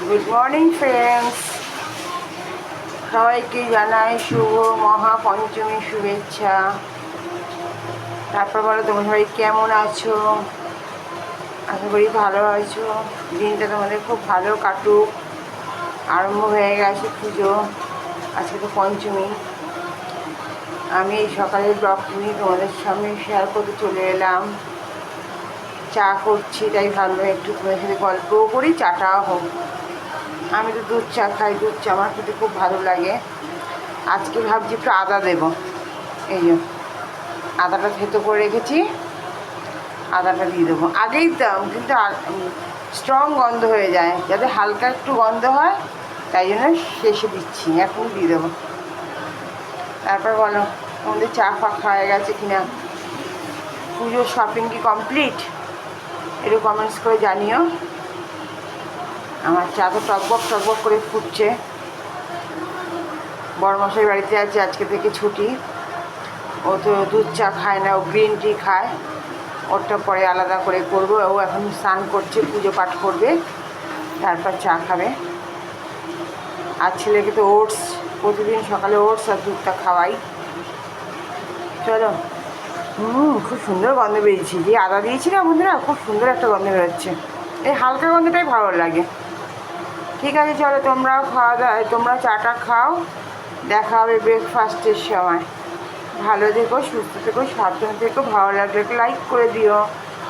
Good morning friends, সবাইকে জানাই শুভ মহাপঞ্চমী শুভেচ্ছা। তারপর বলো তোমরা সবাই কেমন আছো? আশা করি ভালো আছো। দিনটা তোমাদের খুব ভালো কাটুক। আরম্ভ হয়ে গেছে পুজো, আজকে তো পঞ্চমী। আমি এই সকালের ব্লগ নিয়ে তোমাদের সামনে শেয়ার করতে চলে এলাম। চা করছি, তাই ভাবলাম একটু তোমাদের সাথে গল্পও করি, চাটাও হোক। আমি তো দুধ চা খাই, দুধ চা আমার খেতে খুব ভালো লাগে। আজকে ভাবছি একটু আদা দেবো। এই যে আদাটা থেতো করে রেখেছি, আদাটা দিয়ে দেবো। আগেই দাম কিন্তু স্ট্রং গন্ধ হয়ে যায়, যাতে হালকা একটু গন্ধ হয়, তাই জন্য শেষে দিচ্ছি, এখন দিয়ে দেবো। তারপর বলো তোমাদের চা ফা খাওয়া গেছে কিনা, পুজোর শপিং কি কমপ্লিট? একটু কমেন্টস করে জানিও। আমার চা তো টকবক টকবক করে ফুটছে। বড়মশাই বাড়িতে আছে, আজকে থেকে ছুটি। ও তো দুধ চা খায় না, ও গ্রিন টি খায়। ওরটা পরে আলাদা করে করবো। ও এখন স্নান করছে, পুজো পাঠ করবে, তারপর চা খাবে। আর ছেলেকে তো ওটস, প্রতিদিন সকালে ওটস আর দুধটা খাওয়াই। চলো। খুব সুন্দর গন্ধ বেরিয়েছে, যে আদা দিয়েছি না বন্ধুরা, খুব সুন্দর একটা গন্ধ বেরোচ্ছে। এই হালকা গন্ধটাই ভালো লাগে। ঠিক আছে, চলো তোমরাও খাওয়া দাওয়া, তোমরা চাটা খাও। দেখা হবে ব্রেকফাস্টের সময়। ভালো থেকো, সুস্থ থেকো, সাবধানে থেকো। ভালো লাগলে লাইক করে দিও।